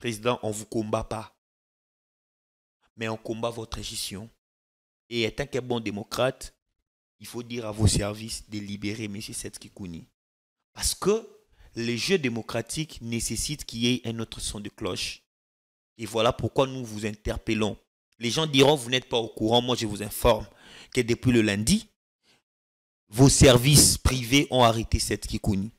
Président, on ne vous combat pas, mais on combat votre gestion. Et étant qu'un bon démocrate, il faut dire à vos services de libérer M. Setski Kouni. Parce que les jeux démocratiques nécessitent qu'il y ait un autre son de cloche. Et voilà pourquoi nous vous interpellons. Les gens diront, vous n'êtes pas au courant. Moi, je vous informe que depuis le lundi, vos services privés ont arrêté Setski Kouni.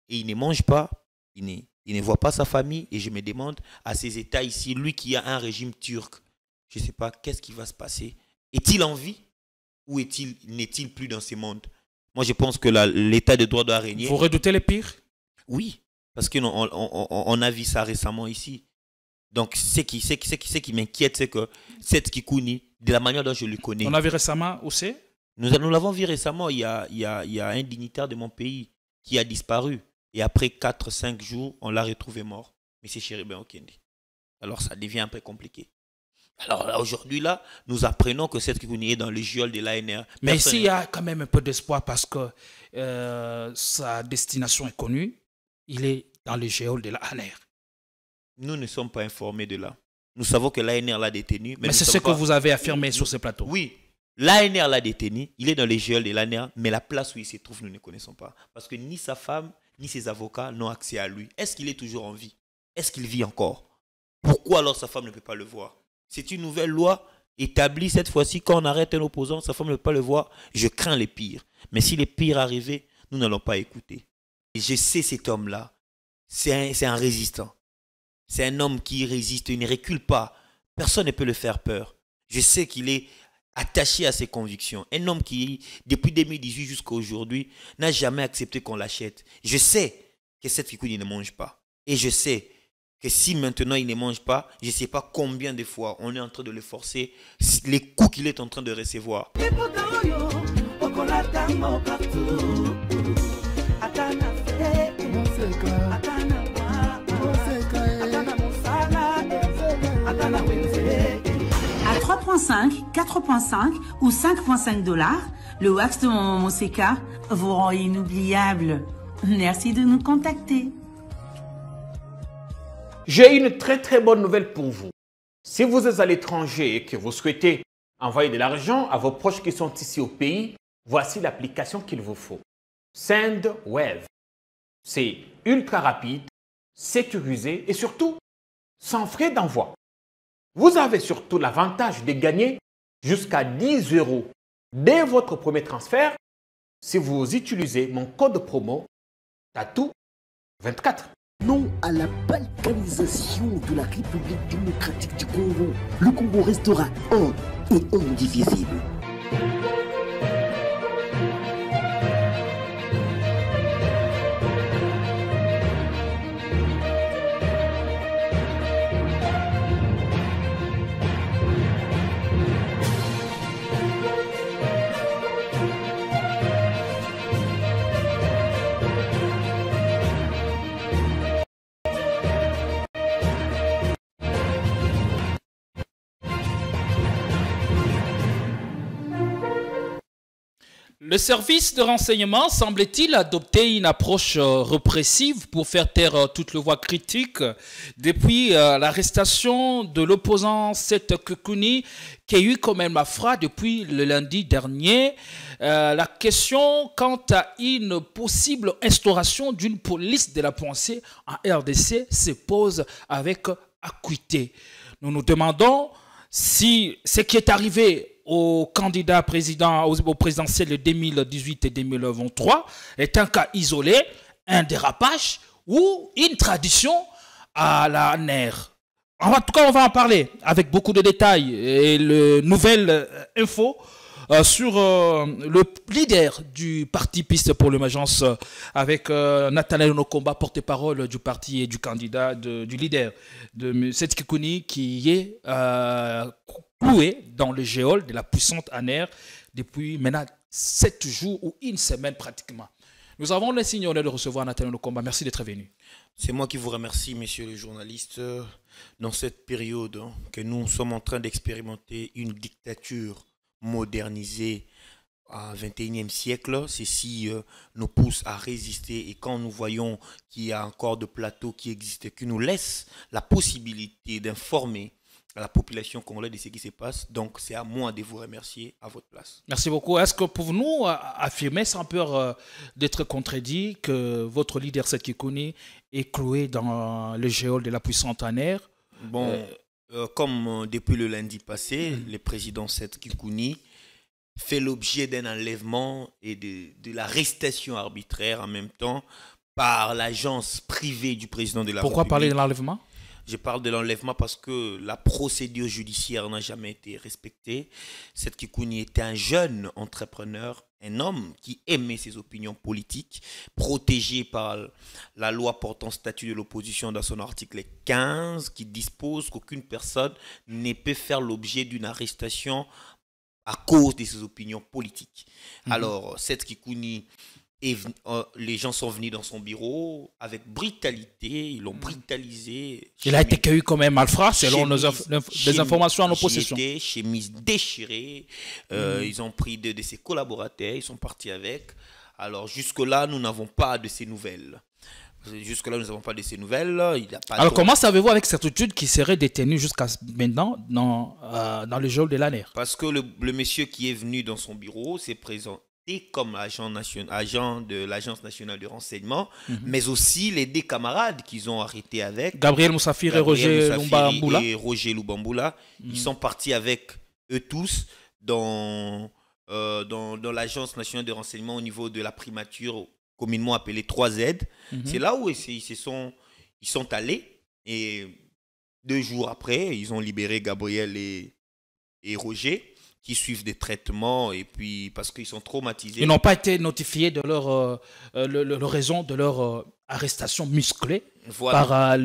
Et il ne mange pas, il ne voit pas sa famille. Et je me demande, à ces états ici, lui qui a un régime turc, je ne sais pas, qu'est-ce qui va se passer? Est-il en vie ou n'est-il plus dans ce monde? Moi, je pense que l'état de droit doit régner. Vous redoutez le pire? Oui, parce qu'on a vu ça récemment ici. Donc, ce qui m'inquiète, c'est que Setski Kouni, de la manière dont je le connais... On a vu récemment où c'est? Nous l'avons vu récemment. Il y a un dignitaire de mon pays qui a disparu. Et après 4-5 jours, on l'a retrouvé mort. M. Chéribin Okende. Alors, ça devient un peu compliqué. Alors là, aujourd'hui, là, nous apprenons que Setski Kouni est dans le geôle de l'ANR. Mais ici, il y a quand même un peu d'espoir parce que sa destination est connue. Il est dans le geôle de l'ANR. Nous ne sommes pas informés de là. Nous savons que l'ANR l'a détenu. Mais c'est ce que vous avez affirmé sur ce plateau. Oui, l'ANR l'a détenu. Il est dans les geôles de l'ANR, mais la place où il se trouve, nous ne connaissons pas. Parce que ni sa femme, ni ses avocats n'ont accès à lui. Est-ce qu'il est toujours en vie? Est-ce qu'il vit encore? Pourquoi alors sa femme ne peut pas le voir? C'est une nouvelle loi établie cette fois-ci. Quand on arrête un opposant, sa femme ne peut pas le voir. Je crains les pires. Mais si les pires arrivaient, nous n'allons pas écouter. Et je sais cet homme-là, c'est un résistant. C'est un homme qui résiste, il ne recule pas. Personne ne peut le faire peur. Je sais qu'il est attaché à ses convictions. Un homme qui, depuis 2018 jusqu'à aujourd'hui, n'a jamais accepté qu'on l'achète. Je sais que Setski Kouni ne mange pas. Et je sais que si maintenant il ne mange pas, je ne sais pas combien de fois on est en train de le forcer, les coups qu'il est en train de recevoir. À 3,5, 4,5 ou 5,5 $, le wax de mon Moseka vous rend inoubliable. Merci de nous contacter. J'ai une très bonne nouvelle pour vous. Si vous êtes à l'étranger et que vous souhaitez envoyer de l'argent à vos proches qui sont ici au pays, voici l'application qu'il vous faut. SendWave. C'est ultra rapide, sécurisé et surtout sans frais d'envoi. Vous avez surtout l'avantage de gagner jusqu'à 10 € dès votre premier transfert si vous utilisez mon code promo TATOU24. Non à la balkanisation de la République démocratique du Congo. Le Congo restera un et indivisible. Le service de renseignement semble-t-il adopter une approche répressive pour faire taire toute le voix critique depuis l'arrestation de l'opposant Setski Kouni qui a eu quand même la fra depuis le lundi dernier. La question quant à une possible instauration d'une police de la pensée en RDC se pose avec acuité. Nous nous demandons si ce qui est arrivé au candidat président, au présidentiel de 2018 et 2023 est un cas isolé, un dérapage ou une tradition à la nerf. En tout cas, on va en parler avec beaucoup de détails et le nouvelle info sur le leader du parti Piste pour l'émergence avec Nathanaël Nokomba, porte-parole du parti et du candidat du leader de Setski Kouni qui est cloué dans le geôle de la puissante ANR depuis maintenant 7 jours ou une semaine pratiquement. Nous avons le signe de recevoir Nathanaël Nokomba. Merci d'être venu. C'est moi qui vous remercie, messieurs les journalistes, dans cette période que nous sommes en train d'expérimenter une dictature modernisée à 21e siècle, ceci nous pousse à résister et quand nous voyons qu'il y a encore de plateaux qui existent, qui nous laissent la possibilité d'informer à la population congolaise de ce qui se passe, donc c'est à moi de vous remercier à votre place. Merci beaucoup. Est-ce que pouvons-nous affirmer sans peur d'être contredit que votre leader Seth Kikouni est cloué dans le geôle de la puissante ANR? Bon, comme depuis le lundi passé, le président Seth Kikouni fait l'objet d'un enlèvement et de l'arrestation arbitraire en même temps par l'agence privée du président de la République. Pourquoi parler de l'enlèvement? Je parle de l'enlèvement parce que la procédure judiciaire n'a jamais été respectée. Seth Kikouni était un jeune entrepreneur, un homme qui aimait ses opinions politiques, protégé par la loi portant statut de l'opposition dans son article 15, qui dispose qu'aucune personne ne peut faire l'objet d'une arrestation à cause de ses opinions politiques. Alors, Seth Kikouni, les gens sont venus dans son bureau avec brutalité, ils l'ont brutalisé. Il a été cueilli comme un malfrat selon des informations en nos possessions. Chemise déchirée, ils ont pris de ses collaborateurs, ils sont partis avec. Alors jusque-là, nous n'avons pas de ces nouvelles. Jusque-là, nous n'avons pas de ces nouvelles. Alors, comment savez-vous avec certitude qu'il serait détenu jusqu'à maintenant dans le geôle de l'ANR? Parce que le monsieur qui est venu dans son bureau s'est présenté comme agent de l'Agence nationale de renseignement, mais aussi les deux camarades qu'ils ont arrêtés avec. Gabriel Moussafir et Roger Lubamboula. Ils sont partis avec eux tous dans l'Agence nationale de renseignement au niveau de la primature, communément appelée 3Z. C'est là où ils sont allés et 2 jours après, ils ont libéré Gabriel et Roger qui suivent des traitements et puis parce qu'ils sont traumatisés. Ils n'ont pas été notifiés de leur raison de leur arrestation musclée. Voilà. Par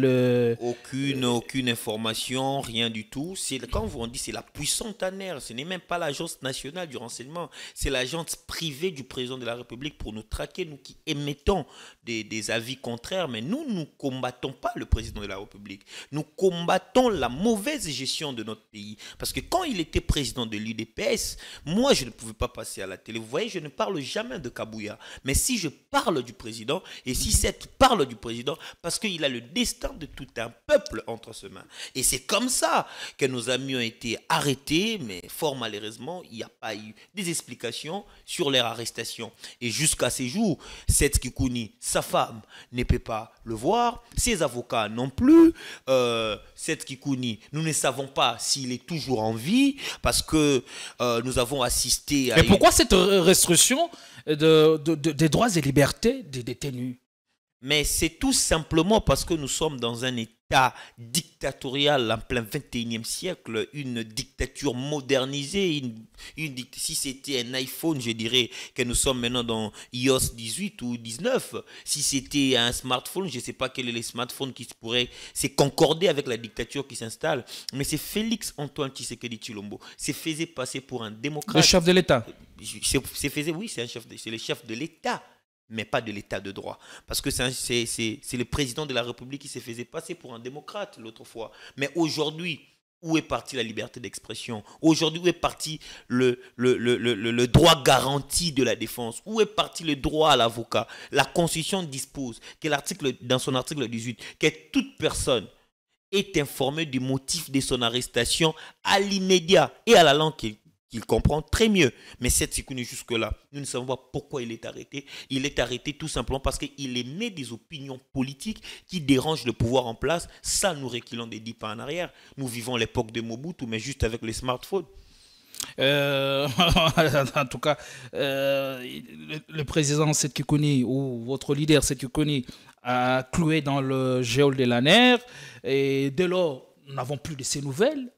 aucune information, rien du tout. Quand on dit c'est la puissante ANR, ce n'est même pas l'agence nationale du renseignement, c'est l'agence privée du président de la République pour nous traquer, nous qui émettons des avis contraires. Mais nous ne combattons pas le président de la République. Nous combattons la mauvaise gestion de notre pays. Parce que quand il était président de l'UDPS, moi je ne pouvais pas passer à la télé. Vous voyez, je ne parle jamais de Kabouya. Mais si je parle du président, et si Seth parle du président, parce qu'il a le destin de tout un peuple entre ses mains. Et c'est comme ça que nos amis ont été arrêtés, mais fort malheureusement, il n'y a pas eu des explications sur leur arrestation. Et jusqu'à ces jours, Seth Kikouni, sa femme, ne peut pas le voir, ses avocats non plus. Seth Kikouni, nous ne savons pas s'il est toujours en vie, parce que nous avons assisté à... Mais pourquoi cette restriction des droits et libertés des détenus? Mais c'est tout simplement parce que nous sommes dans un état dictatorial en plein 21e siècle, une dictature modernisée. Si c'était un iPhone, je dirais que nous sommes maintenant dans iOS 18 ou 19. Si c'était un smartphone, je ne sais pas quel est le smartphone qui pourrait se concorder avec la dictature qui s'installe. Mais c'est Félix Antoine Tshisekedi Tshilombo. C'est faisait passer pour un démocrate. Le chef de l'État. Oui, c'est le chef de l'État, mais pas de l'état de droit. Parce que c'est le président de la République qui se faisait passer pour un démocrate l'autre fois. Mais aujourd'hui, où est partie la liberté d'expression? Aujourd'hui, où est parti le droit garanti de la défense? Où est parti le droit à l'avocat? La Constitution dispose que dans son article 18, que toute personne est informée du motif de son arrestation à l'immédiat et à la langue qu'il comprend très mieux. Mais Seth Kikouni, jusque-là, nous ne savons pas pourquoi il est arrêté. Il est arrêté tout simplement parce qu'il émet des opinions politiques qui dérangent le pouvoir en place. Ça, nous reculons des 10 pas en arrière. Nous vivons l'époque de Mobutu, mais juste avec les smartphones. En tout cas, le président Seth Kikouni ou votre leader Seth Kikouni a cloué dans le geôle de l'ANR et dès lors, nous n'avons plus de ces nouvelles.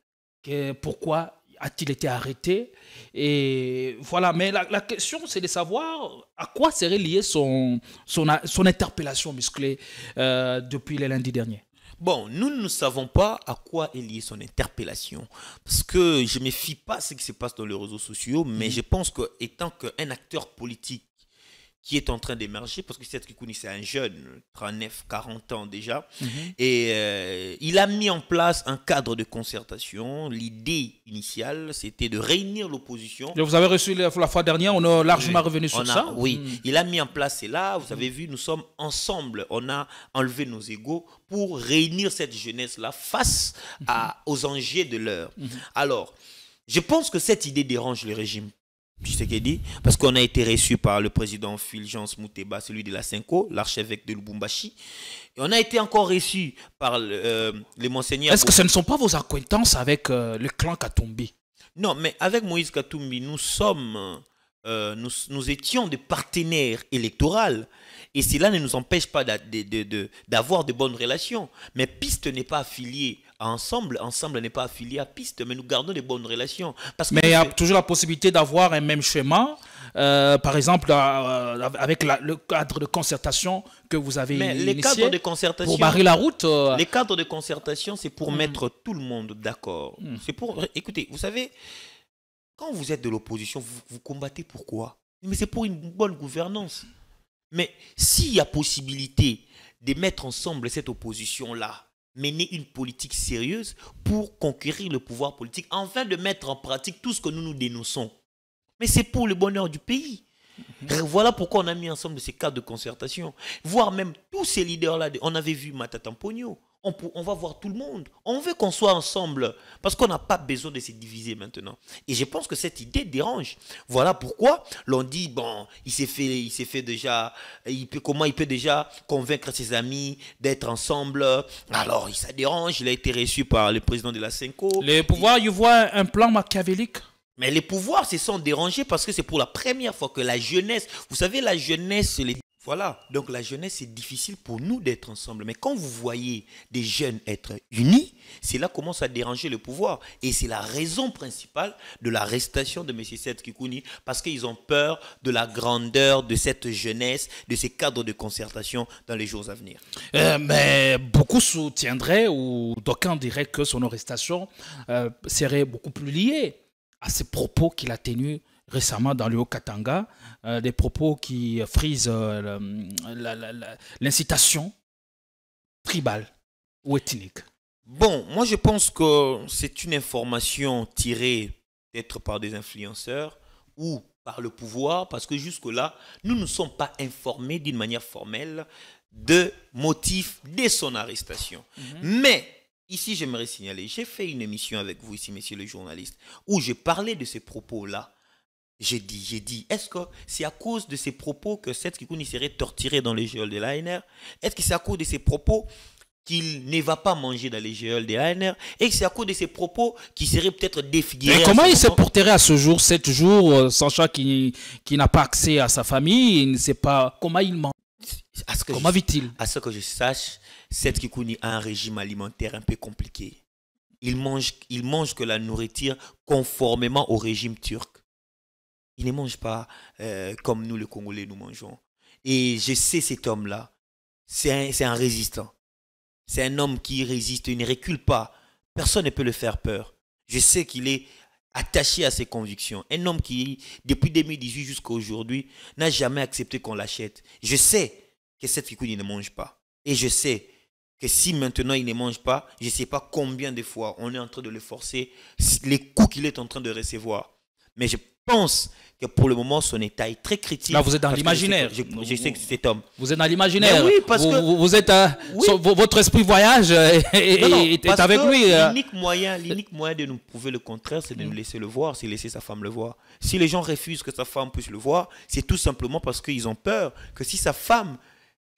Pourquoi a-t-il été arrêté? Et voilà, mais la question, c'est de savoir à quoi serait liée son interpellation musclée depuis le lundi dernier. Bon, nous ne savons pas à quoi est liée son interpellation. Parce que je ne me fie pas à ce qui se passe dans les réseaux sociaux, mais je pense qu'étant qu'un acteur politique qui est en train d'émerger, parce que Seth Kikuni, c'est un jeune, 39, 40 ans déjà, et il a mis en place un cadre de concertation. L'idée initiale, c'était de réunir l'opposition. Vous avez reçu la fois dernière, on a largement revenu sur ça. Oui, il a mis en place cela, vous avez vu, nous sommes ensemble, on a enlevé nos égos pour réunir cette jeunesse-là face aux enjeux de l'heure. Alors, je pense que cette idée dérange le régime Tshisekedi, parce qu'on a été reçu par le président Fulgence Muteba, celui de la Cinco, l'archevêque de Lubumbashi. Et on a été encore reçu par les monseigneurs. Est-ce que ce ne sont pas vos acquaintances avec le clan Katumbi? Non, mais avec Moïse Katumbi, nous étions des partenaires électoraux. Et cela ne nous empêche pas d'avoir de bonnes relations. Mais Piste n'est pas affilié à Ensemble. Ensemble n'est pas affilié à Piste. Mais nous gardons de bonnes relations. Mais il y a toujours la possibilité d'avoir un même schéma. Par exemple, avec le cadre de concertation que vous avez initié pour barrer la route. Les cadres de concertation, c'est pour mettre tout le monde d'accord. C'est pour... Écoutez, vous savez, quand vous êtes de l'opposition, vous combattez pourquoi? Mais c'est pour une bonne gouvernance. Mais s'il y a possibilité de mettre ensemble cette opposition-là, mener une politique sérieuse pour conquérir le pouvoir politique, afin de mettre en pratique tout ce que nous dénonçons, mais c'est pour le bonheur du pays. Voilà pourquoi on a mis ensemble ces cadres de concertation. Voire même tous ces leaders-là, on avait vu Matata Ponyo. On va voir tout le monde. On veut qu'on soit ensemble parce qu'on n'a pas besoin de se diviser maintenant. Et je pense que cette idée dérange. Voilà pourquoi l'on dit, bon, il s'est fait déjà, comment il peut déjà convaincre ses amis d'être ensemble. Alors, ça dérange. Il a été reçu par le président de la Cinco. Les pouvoirs, ils voient un plan machiavélique. Mais les pouvoirs se sont dérangés parce que c'est pour la première fois que la jeunesse, vous savez, la jeunesse, voilà, donc la jeunesse, c'est difficile pour nous d'être ensemble. Mais quand vous voyez des jeunes être unis, cela commence à déranger le pouvoir. Et c'est la raison principale de l'arrestation de M. Seth Kikuni, parce qu'ils ont peur de la grandeur de cette jeunesse, de ces cadres de concertation dans les jours à venir. Mais beaucoup soutiendraient, ou d'aucuns diraient que son arrestation serait beaucoup plus liée à ces propos qu'il a tenus récemment dans le Haut-Katanga, des propos qui frisent l'incitation tribale ou ethnique. Bon, moi je pense que c'est une information tirée peut-être par des influenceurs ou par le pouvoir, parce que jusque-là, nous ne sommes pas informés d'une manière formelle de motifs de son arrestation. Mais ici, j'aimerais signaler, j'ai fait une émission avec vous ici, messieurs les journalistes, où je parlais de ces propos-là. J'ai dit, est-ce que c'est à cause de ces propos que Seth Kikuni serait torturé dans les geôles de l'ANR? Est-ce que c'est à cause de ces propos qu'il ne va pas manger dans les geôles de l'ANR? Et c'est à cause de ces propos qu'il serait peut-être défiguré? Et comment il se porterait à ce jour, 7 jours, sachant qu'il n'a pas accès à sa famille, il ne sait pas comment il mange? Comment vit-il? À ce que je sache, Seth Kikuni a un régime alimentaire un peu compliqué. Il mange que la nourriture conformément au régime turc. Il ne mange pas comme nous, les Congolais, nous mangeons. Et je sais cet homme-là, c'est un résistant. C'est un homme qui résiste, il ne recule pas. Personne ne peut le faire peur. Je sais qu'il est attaché à ses convictions. Un homme qui, depuis 2018 jusqu'à aujourd'hui, n'a jamais accepté qu'on l'achète. Je sais que Seth Kikuni ne mange pas. Et je sais que si maintenant il ne mange pas, je ne sais pas combien de fois on est en train de le forcer, les coups qu'il est en train de recevoir. Mais je pense que pour le moment, son état est très critique. Là, vous êtes dans l'imaginaire. Je sais que c'est cet homme. Vous êtes dans l'imaginaire. Oui, parce que vous êtes, votre esprit voyage est avec lui. L'unique moyen de nous prouver le contraire, c'est de nous laisser le voir, c'est laisser sa femme le voir. Si les gens refusent que sa femme puisse le voir, c'est tout simplement parce qu'ils ont peur que si sa femme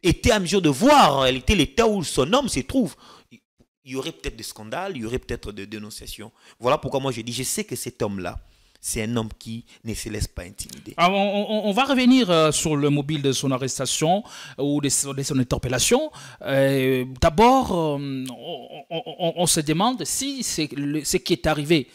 était à mesure de voir en réalité l'état où son homme se trouve, il y aurait peut-être des scandales, il y aurait peut-être des dénonciations. Voilà pourquoi moi je dis, je sais que cet homme-là, c'est un homme qui ne se laisse pas intimider. Alors, on va revenir sur le mobile de son arrestation ou de son interpellation. D'abord, on se demande si ce qui est arrivé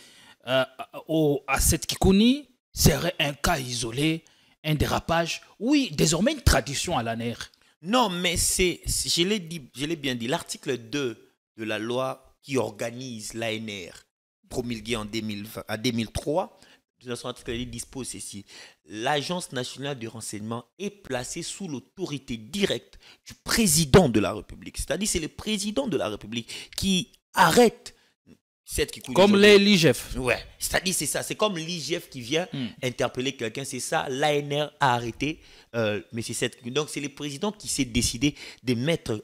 à Seth Kikuni serait un cas isolé, un dérapage. Oui, désormais une tradition à l'ANR. Non, mais je l'ai bien dit, l'article 2 de la loi qui organise l'ANR, promulguée en 2003, dispose ceci. L'Agence nationale du renseignement est placée sous l'autorité directe du président de la République. C'est-à-dire c'est le président de la République qui arrête cette qui comme l'IGF. Ouais, c'est-à-dire c'est ça. C'est comme l'IGF qui vient interpeller quelqu'un. C'est ça, l'ANR a arrêté. Mais c'est cette. Donc c'est le président qui s'est décidé de mettre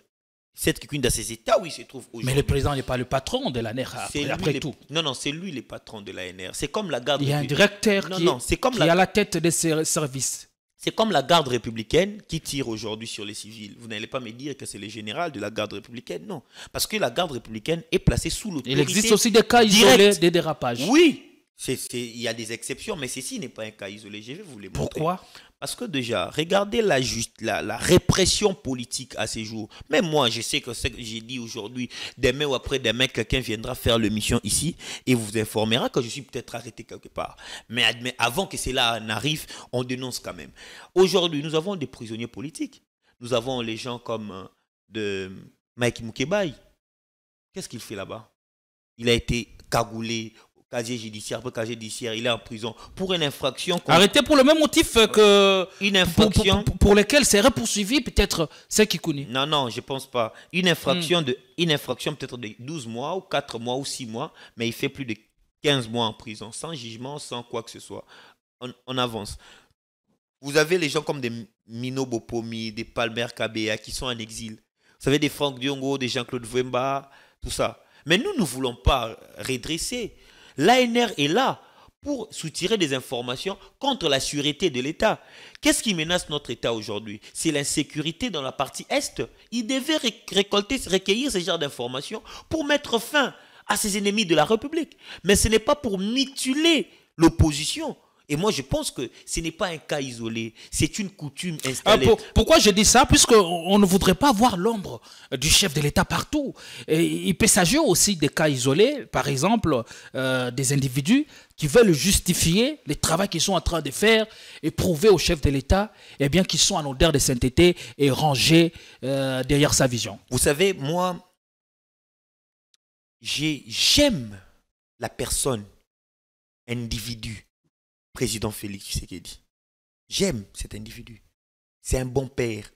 cette Kikuni dans ses états où il se trouve aujourd'hui. Mais le président n'est pas le patron de l'ANR après tout. Non, c'est lui le patron de l'ANR. C'est comme la garde. Il y a un directeur qui est à la tête des services. C'est comme la garde républicaine qui tire aujourd'hui sur les civils. Vous n'allez pas me dire que c'est le général de la garde républicaine, non. Parce que la garde républicaine est placée sous l'autorité. Il existe aussi des cas isolés, des dérapages. Oui, il y a des exceptions, mais ceci n'est pas un cas isolé. Je vais vous les montrer. Pourquoi? Parce que déjà, regardez la répression politique à ces jours. Même moi, je sais que ce que j'ai dit aujourd'hui, demain ou après-demain, quelqu'un viendra faire l'émission ici et vous informera que je suis peut-être arrêté quelque part. Mais avant que cela n'arrive, on dénonce quand même. Aujourd'hui, nous avons des prisonniers politiques. Nous avons les gens comme de Mike Mukebai. Qu'est-ce qu'il fait là-bas? Il a été cagoulé. Casier judiciaire, après casier judiciaire, il est en prison pour une infraction. Arrêté pour le même motif que. Une infraction. Pour lequel serait poursuivi peut-être c'est Kikuni. Non, je ne pense pas. Une infraction peut-être de 12 mois, ou 4 mois, ou 6 mois, mais il fait plus de 15 mois en prison, sans jugement, sans quoi que ce soit. On avance. Vous avez les gens comme des Mino Bopomi, des Palmer Kabea qui sont en exil. Vous savez, des Franck Diongo, des Jean-Claude Vemba, tout ça. Mais nous ne voulons pas redresser. L'ANR est là pour soutirer des informations contre la sûreté de l'État. Qu'est-ce qui menace notre État aujourd'hui? C'est l'insécurité dans la partie Est. Il devait recueillir ce genre d'informations pour mettre fin à ses ennemis de la République. Mais ce n'est pas pour mutiler l'opposition. Et moi, je pense que ce n'est pas un cas isolé. C'est une coutume installée. Pourquoi je dis ça? Puisqu'on ne voudrait pas voir l'ombre du chef de l'État partout. Et il peut s'agir aussi des cas isolés, par exemple, des individus qui veulent justifier le travail qu'ils sont en train de faire et prouver au chef de l'État qu'ils sont en odeur de sainteté et rangés derrière sa vision. Vous savez, moi, j'aime la personne, individu, président Félix Tshisekedi. J'aime cet individu. C'est un bon père,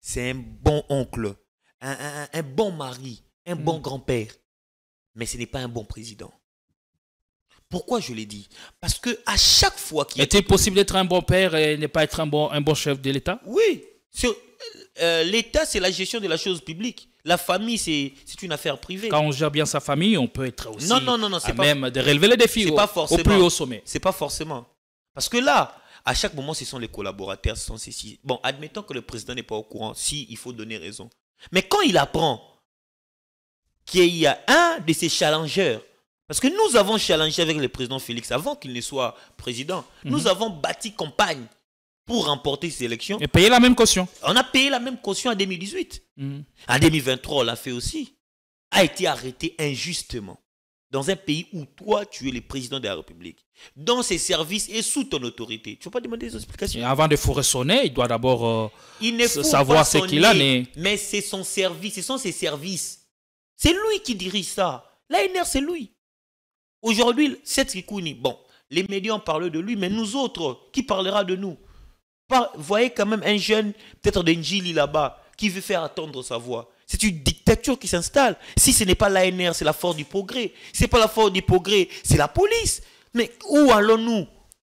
c'est un bon oncle, un bon mari, un bon grand-père. Mais ce n'est pas un bon président. Pourquoi je l'ai dit? Parce que à chaque fois qu'il est-il possible d'être un bon père et ne pas être un bon chef de l'État? Oui. L'État, c'est la gestion de la chose publique. La famille, c'est une affaire privée. Quand on gère bien sa famille, on peut être aussi non, c'est pas, même de relever les défis au plus haut sommet. C'est pas forcément. Parce que là, à chaque moment, ce sont les collaborateurs, ce sont ceci. Bon, admettons que le président n'est pas au courant, si il faut donner raison. Mais quand il apprend qu'il y a un de ses challengers, parce que nous avons challengé avec le président Félix avant qu'il ne soit président, nous avons bâti campagne pour remporter ces élections. Et payer la même caution. On a payé la même caution en 2018. En 2023, on l'a fait aussi. A été arrêté injustement. Dans un pays où toi, tu es le président de la République, dans ses services et sous ton autorité. Tu ne veux pas demander des explications? Et avant de fourrer sonner, il doit d'abord savoir ce qu'il a. Mais c'est son service, ce sont ses services. C'est lui qui dirige ça. L'ANR, c'est lui. Aujourd'hui, cette Kikuni, bon, les médias ont parlé de lui, mais nous autres, qui parlera de nous? Vous voyez quand même un jeune, peut-être d'Enjili là-bas, qui veut faire attendre sa voix. C'est une dictature qui s'installe. Si ce n'est pas l'ANR, c'est la force du progrès. Si ce n'est pas la force du progrès, c'est la police. Mais où allons-nous?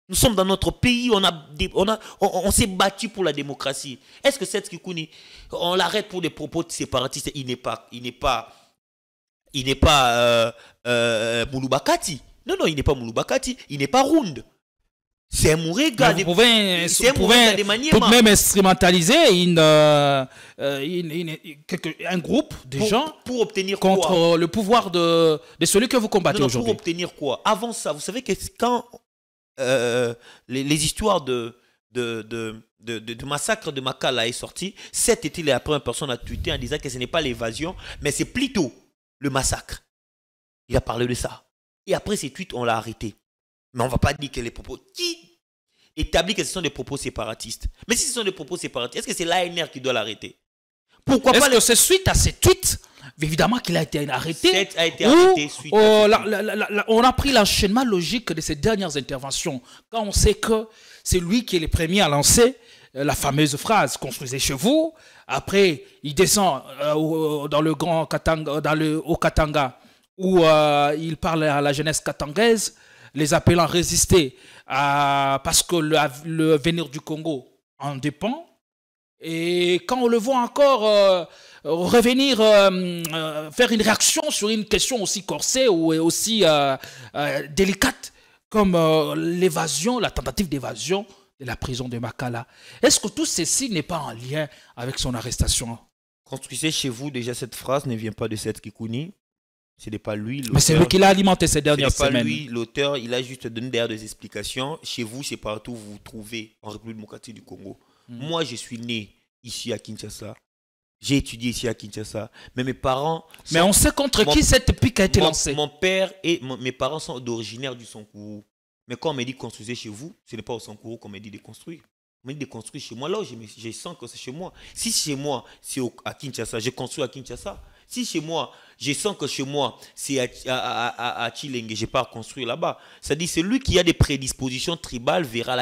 Nous sommes dans notre pays, on s'est battu pour la démocratie. Est-ce que cette Kikuni, on l'arrête pour des propos de séparatistes? Il n'est pas Mouloubakati. Non, il n'est pas Mouloubakati. Il n'est pas Round. C'est un Mourega. Vous pouvez tout de même instrumentaliser un groupe de gens pour obtenir contre quoi? Le pouvoir de celui que vous combattez aujourd'hui. Pour obtenir quoi? Avant ça, vous savez que quand les histoires de massacre de Makala est sorti, Seth était la première personne à tweeter en disant que ce n'est pas l'évasion, mais c'est plutôt le massacre. Il a parlé de ça. Et après ces tweets, on l'a arrêté. Mais on ne va pas dire que les propos... Qui établit que ce sont des propos séparatistes? Mais si ce sont des propos séparatistes, est-ce que c'est l'ANR qui doit l'arrêter? Pourquoi pas Est-ce que c'est suite à ces tweets, évidemment, qu'il a été arrêté? Seth a été arrêté suite à on a pris l'enchaînement logique de ces dernières interventions. Quand on sait que c'est lui qui est le premier à lancer la fameuse phrase « construisez chez vous ». Après, il descend dans le Grand Katanga, dans le Haut-Katanga, où il parle à la jeunesse katangaise, les appelant à résister parce que le venir du Congo en dépend. Et quand on le voit encore revenir faire une réaction sur une question aussi corsée ou aussi délicate comme l'évasion, la tentative d'évasion de la prison de Makala, est-ce que tout ceci n'est pas en lien avec son arrestation? Construisez chez vous, déjà cette phrase ne vient pas de Seth Kikuni. Ce n'est pas lui. Mais c'est lui qui l'a alimenté ces dernières semaines. Ce n'est pas semaines. lui, l'auteur, il a juste donné derrière des explications. Chez vous, c'est partout où vous vous trouvez en République démocratique du Congo. Moi, je suis né ici à Kinshasa. J'ai étudié ici à Kinshasa. Mais mes parents... Mais on sait contre qui cette pique a été lancée. Mon père et mes parents sont originaires du Sankourou. Mais quand on me dit construisez chez vous, ce n'est pas au Sankourou qu'on me dit de construire. On me dit de construire chez moi. Là où je sens que c'est chez moi. Si chez moi, c'est à Kinshasa, je construis à Kinshasa. Si chez moi, je sens que chez moi, c'est à Chilenge, je pars construire là-bas. C'est-à-dire, celui qui a des prédispositions tribales verra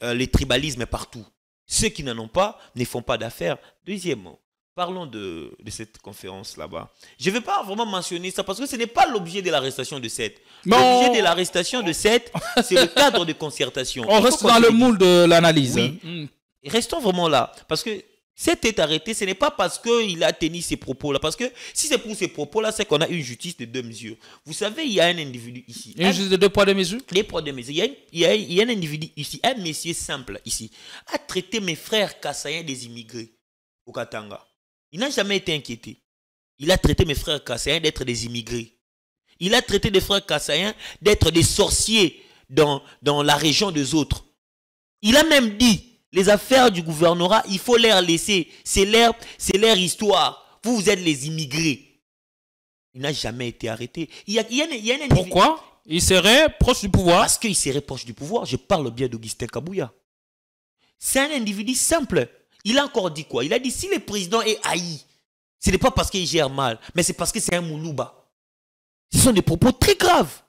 les tribalismes partout. Ceux qui n'en ont pas ne font pas d'affaires. Deuxièmement, parlons de cette conférence là-bas. Je ne vais pas vraiment mentionner ça parce que ce n'est pas l'objet de l'arrestation de Seth. L'objet de l'arrestation de Seth, c'est le cadre de concertation. On reste dans le moule de l'analyse. Oui. Restons vraiment là. Parce que Seth est arrêté, ce n'est pas parce qu'il a tenu ces propos-là. Parce que si c'est pour ces propos-là, c'est qu'on a une justice de deux mesures. Vous savez, il y a un individu ici. Une justice de deux poids, deux mesures? Deux poids, deux mesures. Il y a un individu ici, un monsieur simple ici, a traité mes frères kassaïens des immigrés au Katanga. Il n'a jamais été inquiété. Il a traité mes frères kassaïens d'être des immigrés. Il a traité des frères kassaïens d'être des sorciers dans la région des autres. Il a même dit, les affaires du gouvernorat, il faut les laisser. C'est leur histoire. Vous êtes les immigrés. Il n'a jamais été arrêté. Il y a un individu. Pourquoi? Il serait proche du pouvoir. Parce qu'il serait proche du pouvoir. Je parle bien d'Augustin Kabouya. C'est un individu simple. Il a encore dit quoi? Il a dit si le président est haï, ce n'est pas parce qu'il gère mal, mais c'est parce que c'est un Moulouba. Ce sont des propos très graves.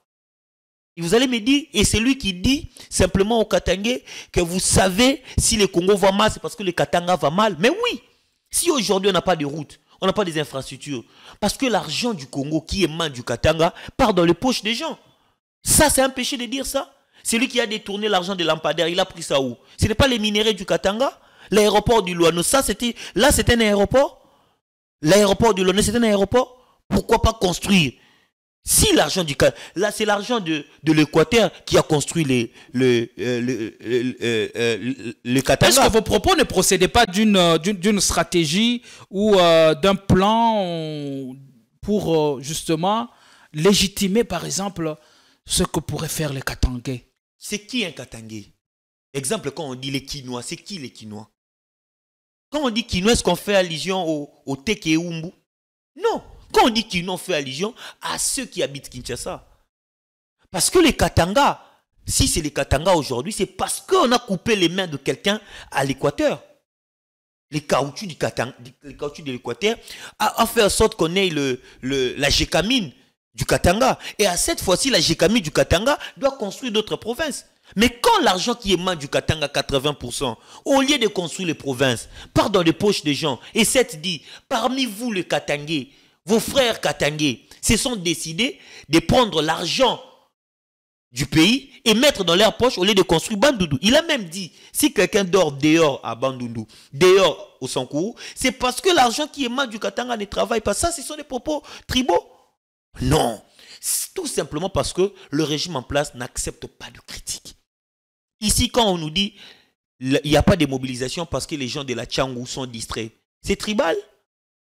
Et vous allez me dire, et c'est lui qui dit simplement au Katangais que vous savez si le Congo va mal, c'est parce que le Katanga va mal. Mais oui, si aujourd'hui on n'a pas de route, on n'a pas des infrastructures, parce que l'argent du Congo qui émane du Katanga part dans les poches des gens. Ça, c'est un péché de dire ça. C'est lui qui a détourné l'argent des lampadaires, il a pris ça où? Ce n'est pas les minéraux du Katanga? L'aéroport du Luano, ça c'était... Là, c'était un aéroport? L'aéroport du Luano, c'est un aéroport? Pourquoi pas construire? Si l'argent du... Là, c'est l'argent de l'Équateur qui a construit le Katanga. Est-ce que vos propos ne procédaient pas d'une stratégie ou d'un plan pour justement légitimer, par exemple, ce que pourraient faire les Katangais? C'est qui un Katangais? Exemple, quand on dit les Quinois, c'est qui les Quinois? Quand on dit Quinois, est-ce qu'on fait allusion au Teke et Umbu? Non. Quand on dit Quinois, on fait allusion à ceux qui habitent Kinshasa. Parce que les Katanga, si c'est les Katanga aujourd'hui, c'est parce qu'on a coupé les mains de quelqu'un à l'Équateur. Les caoutchoucs de l'Équateur a fait en sorte qu'on ait la Gécamine du Katanga. Et à cette fois-ci, la Gécamine du Katanga doit construire d'autres provinces. Mais quand l'argent qui émane du Katanga, 80%, au lieu de construire les provinces, part dans les poches des gens, et cette dit, parmi vous les Katangais, vos frères Katangais se sont décidés de prendre l'argent du pays et mettre dans leur poche au lieu de construire Bandundu. Il a même dit, si quelqu'un dort dehors à Bandundu, dehors au Sankourou, c'est parce que l'argent qui émane du Katanga ne travaille pas. Ça, ce sont des propos tribaux? Non. C'est tout simplement parce que le régime en place n'accepte pas de critique. Ici, quand on nous dit il n'y a pas de mobilisation parce que les gens de la Tchangou sont distraits, c'est tribal?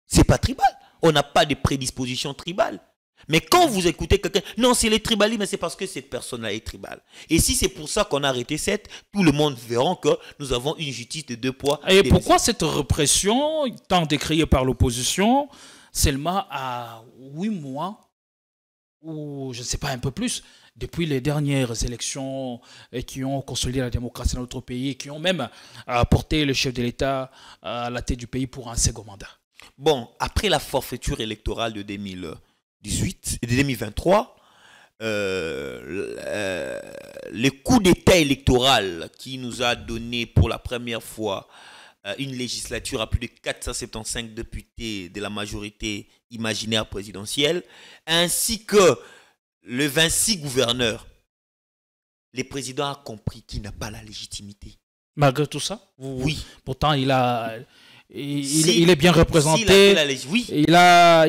C'est pas tribal. On n'a pas de prédisposition tribale. Mais quand vous écoutez quelqu'un, non, c'est les tribalistes, mais c'est parce que cette personne-là est tribale. Et si c'est pour ça qu'on a arrêté Seth, tout le monde verra que nous avons une justice de deux poids. Et pourquoi cette répression, tant décriée par l'opposition, seulement à 8 mois ou je ne sais pas, un peu plus, depuis les dernières élections qui ont consolidé la démocratie dans notre pays et qui ont même porté le chef de l'État à la tête du pays pour un second mandat? Bon, après la forfaiture électorale de 2018 et de 2023, le coup d'État électoral qui nous a donné pour la première fois une législature à plus de 475 députés de la majorité imaginaire présidentielle, ainsi que le 26 gouverneurs, le président a compris qu'il n'a pas la légitimité. Malgré tout ça? Oui. Pourtant, il est bien représenté. Oui. Il a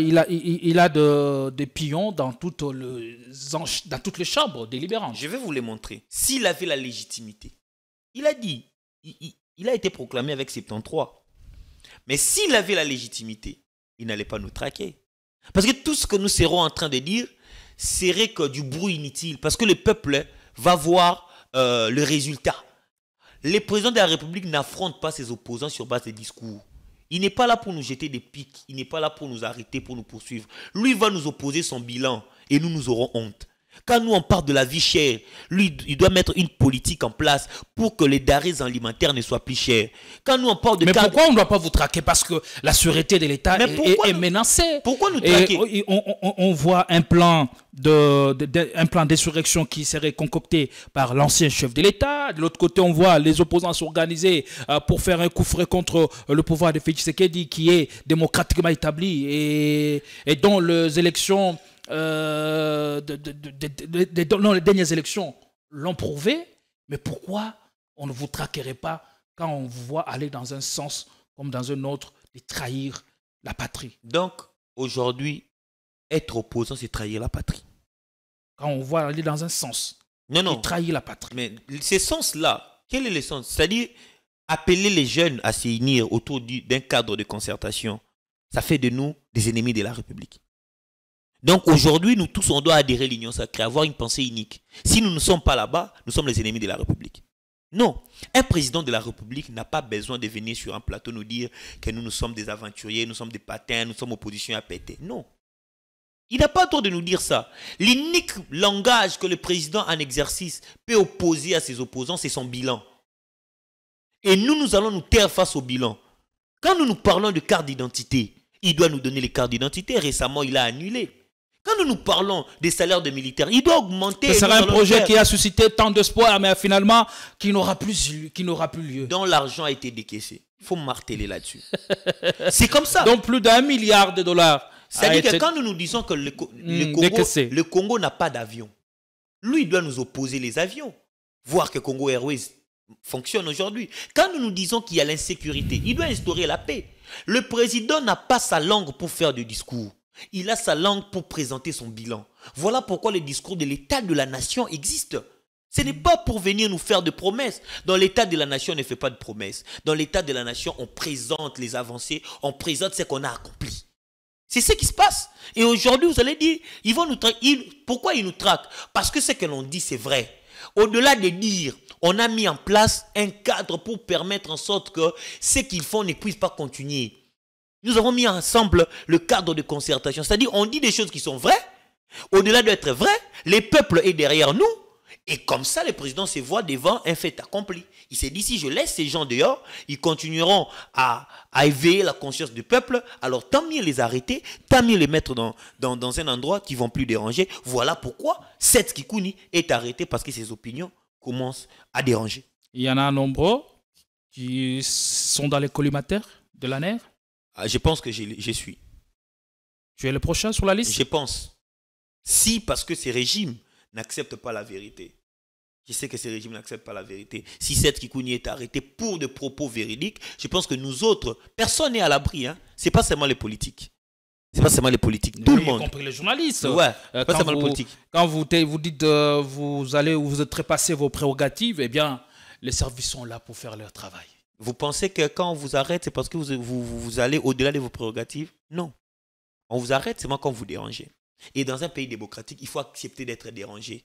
des pions dans toutes les chambres délibérantes. Je vais vous les montrer. S'il avait la légitimité, il a dit, il a été proclamé avec 73. Mais s'il avait la légitimité, il n'allait pas nous traquer. Parce que tout ce que nous serons en train de dire serait que du bruit inutile. Parce que le peuple va voir le résultat. Le président de la République n'affronte pas ses opposants sur base de discours. Il n'est pas là pour nous jeter des pics. Il n'est pas là pour nous arrêter, pour nous poursuivre. Lui va nous opposer son bilan et nous aurons honte. Quand nous on parle de la vie chère, lui il doit mettre une politique en place pour que les denrées alimentaires ne soient plus chères. Quand nous on parle de... Mais pourquoi on ne doit pas vous traquer? Parce que la sûreté de l'État est menacée. Pourquoi nous traquer? Et on voit un plan d'insurrection qui serait concocté par l'ancien chef de l'État. De l'autre côté, on voit les opposants s'organiser pour faire un coup franc contre le pouvoir de Félix Tshisekedi qui est démocratiquement établi et dont les élections... dans les dernières élections l'ont prouvé, mais pourquoi on ne vous traquerait pas quand on vous voit aller dans un sens comme dans un autre de trahir la patrie? Donc, aujourd'hui, être opposant, c'est trahir la patrie. Quand on voit aller dans un sens, non, trahir la patrie. Mais ces sens-là, quel est le sens? C'est-à-dire, appeler les jeunes à s'unir autour d'un cadre de concertation, ça fait de nous des ennemis de la République. Donc aujourd'hui, nous tous, on doit adhérer à l'union sacrée, avoir une pensée unique. Si nous ne sommes pas là-bas, nous sommes les ennemis de la République. Non, un président de la République n'a pas besoin de venir sur un plateau nous dire que nous sommes des aventuriers, nous sommes des patins, nous sommes opposition à péter. Non. Il n'a pas le droit de nous dire ça. L'unique langage que le président en exercice peut opposer à ses opposants, c'est son bilan. Et nous allons nous taire face au bilan. Quand nous parlons de carte d'identité, il doit nous donner les cartes d'identité. Récemment, il a annulé. Quand nous parlons des salaires de militaires, il doit augmenter. Ce sera un projet qui a suscité tant d'espoir, mais finalement, qui n'aura plus lieu. Dont l'argent a été décaissé. Il faut marteler là-dessus. C'est comme ça. Donc plus d'1 milliard de dollars. C'est-à-dire que quand nous disons que le Congo n'a pas d'avion, lui, il doit nous opposer les avions. Voir que Congo Airways fonctionne aujourd'hui. Quand nous disons qu'il y a l'insécurité, il doit instaurer la paix. Le président n'a pas sa langue pour faire des discours. Il a sa langue pour présenter son bilan. Voilà pourquoi le discours de l'état de la nation existe. Ce n'est pas pour venir nous faire de promesses. Dans l'état de la nation, on ne fait pas de promesses. Dans l'état de la nation, on présente les avancées, on présente ce qu'on a accompli. C'est ce qui se passe. Et aujourd'hui, vous allez dire, ils vont nous traquer. Pourquoi ils nous traquent? Parce que ce que l'on dit, c'est vrai. Au-delà de dire, on a mis en place un cadre pour permettre en sorte que ce qu'ils font ne puisse pas continuer. Nous avons mis ensemble le cadre de concertation. C'est-à-dire, on dit des choses qui sont vraies. Au-delà d'être vrai, le peuple est derrière nous. Et comme ça, le président se voit devant un fait accompli. Il s'est dit, si je laisse ces gens dehors, ils continueront à éveiller la conscience du peuple. Alors, tant mieux les arrêter, tant mieux les mettre dans un endroit qui ne vont plus déranger. Voilà pourquoi Seth Kikuni est arrêté, parce que ses opinions commencent à déranger. Il y en a nombreux qui sont dans les collimateurs de l'ANER. Je pense que je suis. Tu es le prochain sur la liste? Je pense. Si, parce que ces régimes n'acceptent pas la vérité. Je sais que ces régimes n'acceptent pas la vérité. Si Seth Kikuni est arrêté pour des propos véridiques, je pense que nous autres, personne n'est à l'abri. Hein. Ce n'est pas seulement les politiques. Ce n'est pas seulement les politiques. Tout le monde. Y compris les journalistes. Ouais, pas seulement les politiques. Quand vous dites vous trépasser vos prérogatives, eh bien, les services sont là pour faire leur travail. Vous pensez que quand on vous arrête, c'est parce que vous allez au-delà de vos prérogatives? Non. On vous arrête seulement quand vous dérangez. Et dans un pays démocratique, il faut accepter d'être dérangé.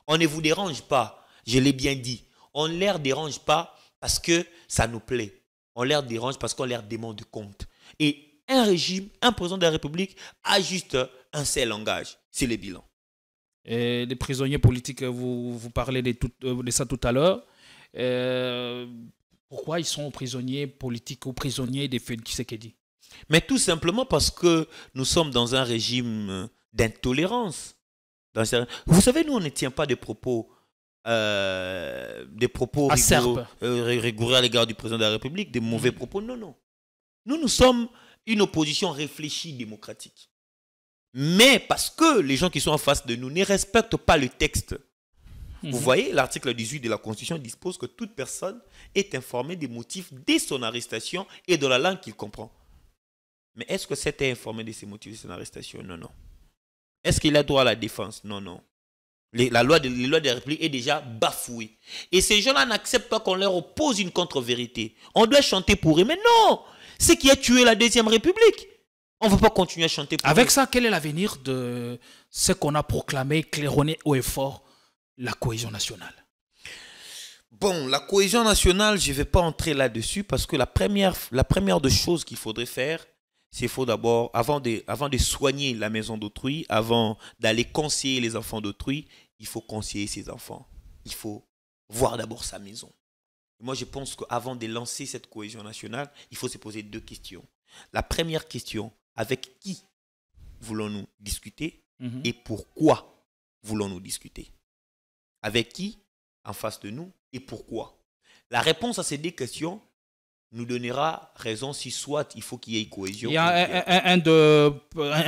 On ne vous dérange pas, je l'ai bien dit. On ne leur dérange pas parce que ça nous plaît. On leur dérange parce qu'on leur demande compte. Et un régime, un président de la République a juste un seul langage, c'est le bilan. Et les prisonniers politiques, vous parlez de ça tout à l'heure. Pourquoi ils sont prisonniers politiques ou prisonniers des Félix Tshisekedi? Mais tout simplement parce que nous sommes dans un régime d'intolérance. Vous savez, nous, on ne tient pas des propos rigoureux à l'égard du président de la République, des mauvais propos. Non, non. Nous sommes une opposition réfléchie, démocratique. Mais parce que les gens qui sont en face de nous ne respectent pas le texte. Vous voyez, l'article 18 de la Constitution dispose que toute personne est informée des motifs dès son arrestation et de la langue qu'il comprend. Mais est-ce que c'était informé de ses motifs de son arrestation? Non, non. Est-ce qu'il a droit à la défense? Non, non. Les lois de la République est déjà bafouée. Et ces gens-là n'acceptent pas qu'on leur oppose une contre-vérité. On doit chanter pour eux. Mais non! C'est qui a tué la Deuxième République. On ne va pas continuer à chanter pour eux. Avec ça, quel est l'avenir de ce qu'on a proclamé, claironné haut et fort, la cohésion nationale? Bon, la cohésion nationale, je ne vais pas entrer là-dessus parce que la première des choses qu'il faudrait faire, c'est qu'il faut d'abord, avant de soigner la maison d'autrui, avant d'aller conseiller les enfants d'autrui, il faut conseiller ses enfants. Il faut voir d'abord sa maison. Moi, je pense qu'avant de lancer cette cohésion nationale, il faut se poser deux questions. La première question, avec qui voulons-nous discuter et pourquoi voulons-nous discuter? Avec qui en face de nous et pourquoi? La réponse à ces deux questions nous donnera raison si soit il faut qu'il y ait cohésion. Il y a un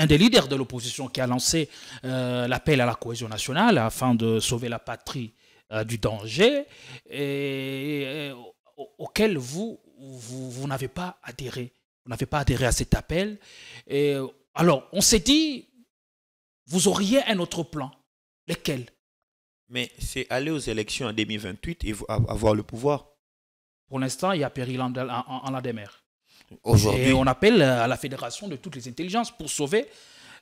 des leaders de l'opposition qui a lancé l'appel à la cohésion nationale afin de sauver la patrie du danger et auquel vous n'avez pas adhéré. Vous n'avez pas adhéré à cet appel. Et alors, on s'est dit, vous auriez un autre plan. Lequel? Mais c'est aller aux élections en 2028 et avoir le pouvoir. Pour l'instant, il y a péril en la demeure. Aujourd'hui. Et on appelle à la fédération de toutes les intelligences pour sauver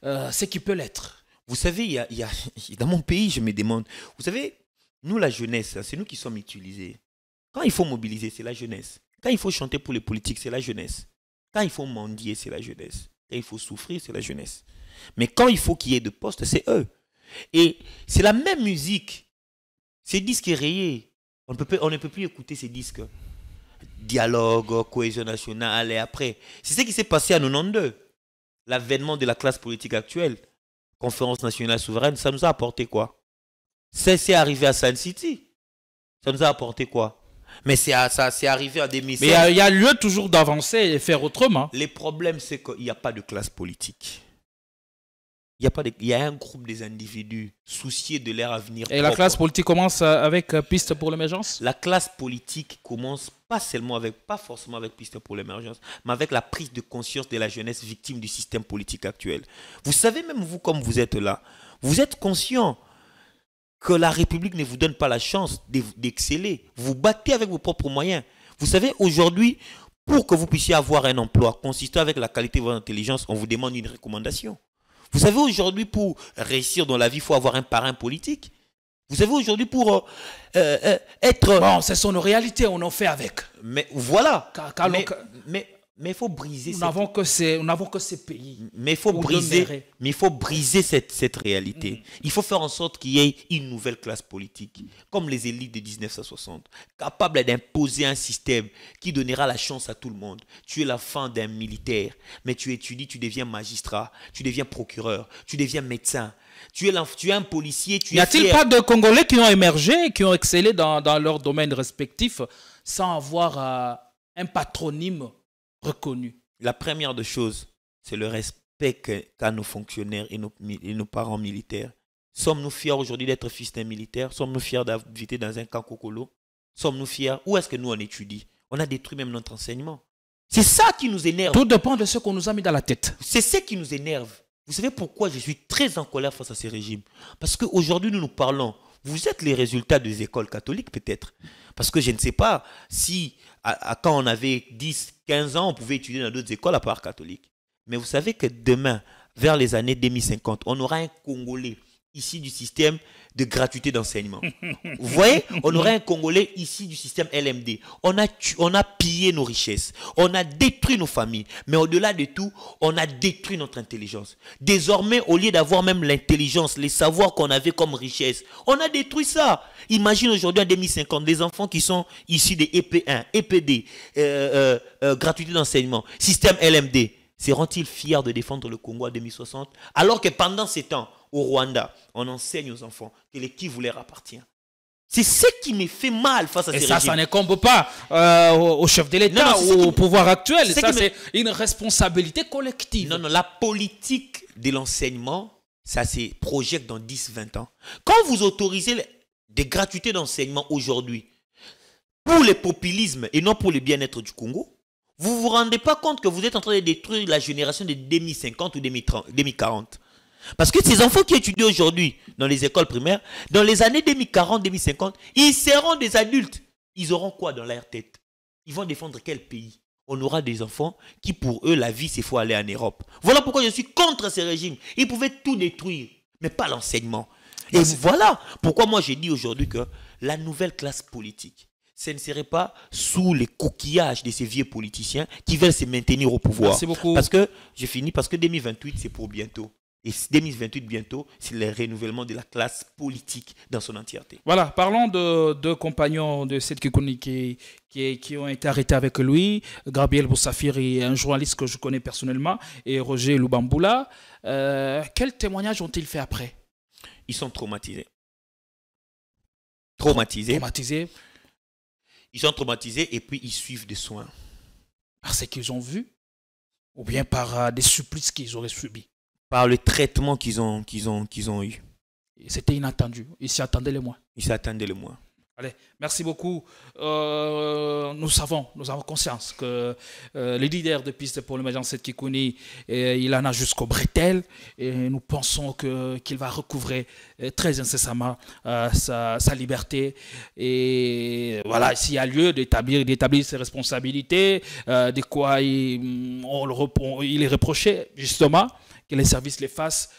ce qui peut l'être. Vous savez, dans mon pays, je me demande, vous savez, nous, la jeunesse, c'est nous qui sommes utilisés. Quand il faut mobiliser, c'est la jeunesse. Quand il faut chanter pour les politiques, c'est la jeunesse. Quand il faut mendier, c'est la jeunesse. Quand il faut souffrir, c'est la jeunesse. Mais quand il faut qu'il y ait de postes, c'est eux. Et c'est la même musique. Ces disques rayés. On ne peut plus écouter ces disques. Dialogue, cohésion nationale et après. C'est ce qui s'est passé à 92. L'avènement de la classe politique actuelle. Conférence nationale souveraine, ça nous a apporté quoi? C'est arrivé à Sun City. Ça nous a apporté quoi? Mais c'est arrivé en 2016. Mais il y a lieu toujours d'avancer et faire autrement. Le problème, c'est qu'il n'y a pas de classe politique. Il y a un groupe des individus souciés de leur avenir. Et propre. La classe politique commence avec Piste pour l'émergence? La classe politique commence pas forcément avec Piste pour l'émergence, mais avec la prise de conscience de la jeunesse victime du système politique actuel. Vous savez, même vous, comme vous êtes là, vous êtes conscient que la République ne vous donne pas la chance d'exceller. Vous battez avec vos propres moyens. Vous savez, aujourd'hui, pour que vous puissiez avoir un emploi consistant avec la qualité de votre intelligence, on vous demande une recommandation. Vous savez, aujourd'hui, pour réussir dans la vie, il faut avoir un parrain politique. Vous savez, aujourd'hui, pour être... Bon, c'est son réalité, on en fait avec. Mais voilà. Mais il faut briser... Nous n'avons que ces pays. Mais il faut briser cette réalité. Il faut faire en sorte qu'il y ait une nouvelle classe politique, comme les élites de 1960, capable d'imposer un système qui donnera la chance à tout le monde. Tu es la fin d'un militaire, mais tu étudies, tu deviens magistrat, tu deviens procureur, tu deviens médecin. Tu es un policier, tu es fier. N'y a-t-il pas de Congolais qui ont émergé, qui ont excellé dans leur domaine respectif sans avoir un patronyme reconnu? La première des choses, c'est le respect qu'a nos fonctionnaires et nos parents militaires. Sommes-nous fiers aujourd'hui d'être fils d'un militaire? Sommes-nous fiers d'habiter dans un camp Kokolo? Sommes-nous fiers? Où est-ce que nous on étudie? On a détruit même notre enseignement. C'est ça qui nous énerve. Tout dépend de ce qu'on nous a mis dans la tête. C'est ce qui nous énerve. Vous savez pourquoi je suis très en colère face à ces régimes? Parce qu'aujourd'hui, nous parlons. Vous êtes les résultats des écoles catholiques peut-être. Parce que je ne sais pas si quand on avait 10, 15 ans, on pouvait étudier dans d'autres écoles à part catholiques. Mais vous savez que demain, vers les années 2050, on aura un Congolais issu du système de gratuité d'enseignement. Vous voyez, on aurait un Congolais issu du système LMD. On a pillé nos richesses. On a détruit nos familles. Mais au-delà de tout, on a détruit notre intelligence. Désormais, au lieu d'avoir même l'intelligence, les savoirs qu'on avait comme richesse, on a détruit ça. Imagine aujourd'hui en 2050, des enfants qui sont issus des EP1, EPD, gratuité d'enseignement, système LMD. Seront-ils fiers de défendre le Congo en 2060? Alors que pendant ces temps, au Rwanda, on enseigne aux enfants que le Kivu leur appartient. C'est ce qui me fait mal face à ces régimes. Et ça n'incombe pas au chef de l'État ou au pouvoir actuel. Ça, c'est une responsabilité collective. Non, la politique de l'enseignement, ça se projette dans 10-20 ans. Quand vous autorisez des gratuités d'enseignement aujourd'hui pour le populisme et non pour le bien-être du Congo, vous ne vous rendez pas compte que vous êtes en train de détruire la génération de 2050 ou 2040. Parce que ces enfants qui étudient aujourd'hui dans les écoles primaires, dans les années 2040-2050, ils seront des adultes. Ils auront quoi dans leur tête? Ils vont défendre quel pays? On aura des enfants qui, pour eux, la vie, c'est faut aller en Europe. Voilà pourquoi je suis contre ces régimes. Ils pouvaient tout détruire, mais pas l'enseignement. Et voilà pourquoi moi j'ai dit aujourd'hui que la nouvelle classe politique, ce ne serait pas sous les coquillages de ces vieux politiciens qui veulent se maintenir au pouvoir. Merci beaucoup. Parce que, j'ai fini, parce que 2028, c'est pour bientôt. Et 2028, bientôt, c'est le renouvellement de la classe politique dans son entièreté. Voilà, parlons de deux compagnons de cette Kikuni qui ont été arrêtés avec lui, Gabriel Boussafir et un journaliste que je connais personnellement, et Roger Lubambula. Quels témoignages ont-ils fait après? Ils sont traumatisés. Traumatisés. Ils sont traumatisés et puis ils suivent des soins. Par ce qu'ils ont vu ou bien par des supplices qu'ils auraient subis? Par le traitement qu'ils ont eu. C'était inattendu. Ils s'y attendaient le moins. Ils s'y attendaient le moins. Allez, merci beaucoup. Nous avons conscience que le leader de Piste pour l'émergence Kikuni, il en a jusqu'au bretelles et nous pensons qu'il va recouvrer très incessamment sa liberté. Et voilà, s'il y a lieu d'établir ses responsabilités, de quoi il est reproché, justement, que les services les fassent,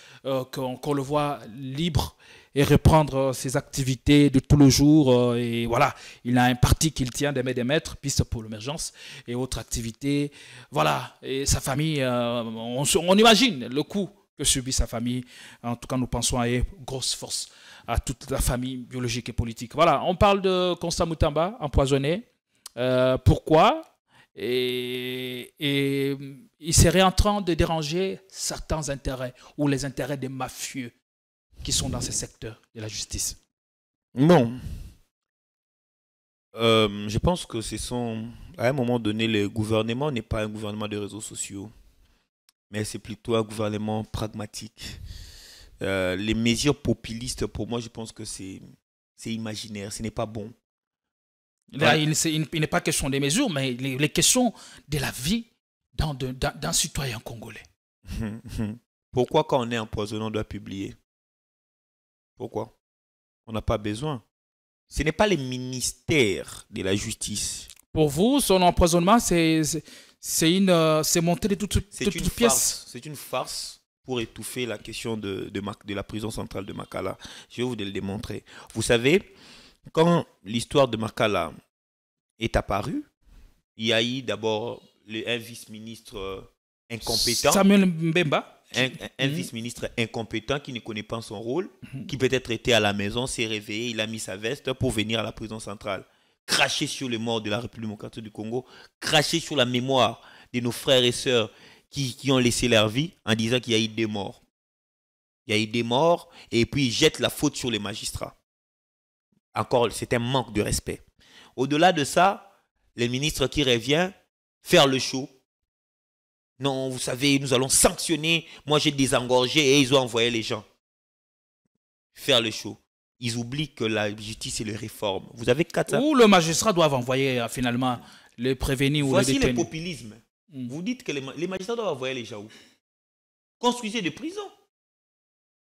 qu'on le voit libre et reprendre ses activités de tout le jour. Et voilà, il a un parti qu'il tient des maîtres, Piste pour l'émergence et autres activités. Voilà, et sa famille, on imagine le coût que subit sa famille. En tout cas, nous pensons à une grosse force à toute la famille biologique et politique. Voilà, on parle de Constant Mutamba, empoisonné. Pourquoi? Et il serait en train de déranger certains intérêts ou les intérêts des mafieux qui sont dans ce secteur de la justice. Bon. Je pense que à un moment donné, le gouvernement n'est pas un gouvernement de réseaux sociaux, mais c'est plutôt un gouvernement pragmatique. Les mesures populistes, pour moi, je pense que c'est imaginaire, ce n'est pas bon. Là, il n'est pas question des mesures, mais les questions de la vie d'un citoyen congolais. Pourquoi quand on est empoisonné, on doit publier? Pourquoi? On n'a pas besoin. Ce n'est pas les ministères de la justice. Pour vous, son empoisonnement, c'est monté de toutes pièces. C'est une farce pour étouffer la question de la prison centrale de Makala. Je vais vous le démontrer. Vous savez, quand l'histoire de Makala est apparue, il y a eu d'abord un vice-ministre incompétent. Samuel Mbemba. Un vice-ministre incompétent qui ne connaît pas son rôle, qui peut-être était à la maison, s'est réveillé, il a mis sa veste pour venir à la prison centrale. Cracher sur les morts de la République démocratique du Congo, cracher sur la mémoire de nos frères et sœurs qui ont laissé leur vie en disant qu'il y a eu des morts. Il y a eu des morts et puis il jette la faute sur les magistrats. Encore, c'est un manque de respect. Au-delà de ça, le ministre qui revient faire le show. Non, vous savez, nous allons sanctionner. Moi, j'ai désengorgé et ils ont envoyé les gens faire le show. Ils oublient que la justice et les réformes. Vous avez 4 ans. Ou le magistrat doit envoyer finalement les prévenus ou les détenus. Voici le populisme. Vous dites que les magistrats doivent envoyer les gens où? Construisez des prisons.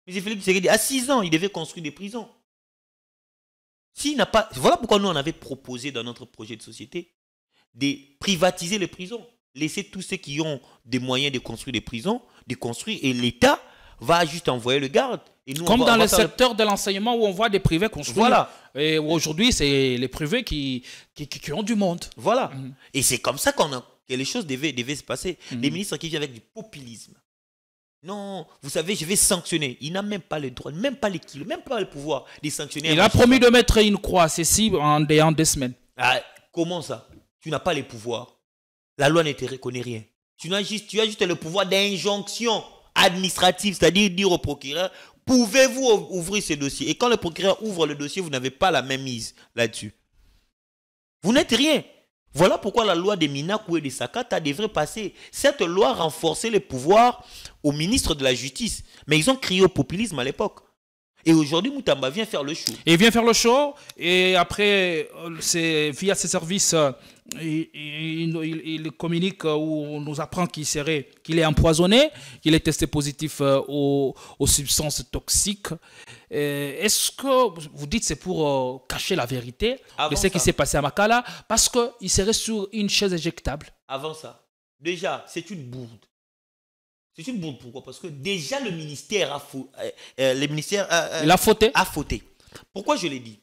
M. Félix Tshisekedi, à 6 ans, il devait construire des prisons. S'il n'a pas... Voilà pourquoi nous, on avait proposé dans notre projet de société de privatiser les prisons. Laisser tous ceux qui ont des moyens de construire des prisons, de construire, et l'État va juste envoyer le garde. Et nous, Comme on va, dans on le va faire secteur de l'enseignement où on voit des privés construire. Voilà. Et aujourd'hui, c'est les privés qui ont du monde. Voilà. Et c'est comme ça que les choses devaient se passer. Les ministres qui viennent avec du populisme. Non, vous savez, je vais sanctionner. Il n'a même pas le droit, même pas les kilos, même pas le pouvoir de sanctionner. Il a promis de mettre une croix, ceci en 2 semaines. Ah, comment ça? Tu n'as pas les pouvoirs. La loi ne te reconnaît rien. Tu as juste le pouvoir d'injonction administrative, c'est-à-dire dire au procureur, pouvez-vous ouvrir ce dossier? Et quand le procureur ouvre le dossier, vous n'avez pas la même mise là-dessus. Vous n'êtes rien. Voilà pourquoi la loi de Minakou et de Sakata devrait passer. Cette loi renforçait les pouvoirs au ministre de la Justice. Mais ils ont crié au populisme à l'époque. Et aujourd'hui, Moutamba vient faire le show. Et il vient faire le show, et après, via ses services, il communique ou on nous apprend qu'il est empoisonné, qu'il est testé positif aux substances toxiques. Est-ce que vous dites que c'est pour cacher la vérité de ce qui s'est passé à Makala, parce qu'il serait sur une chaise éjectable? Avant ça, déjà, c'est une bourde. C'est une bourde, pourquoi? Parce que déjà le ministère a fauté. Pourquoi je l'ai dit?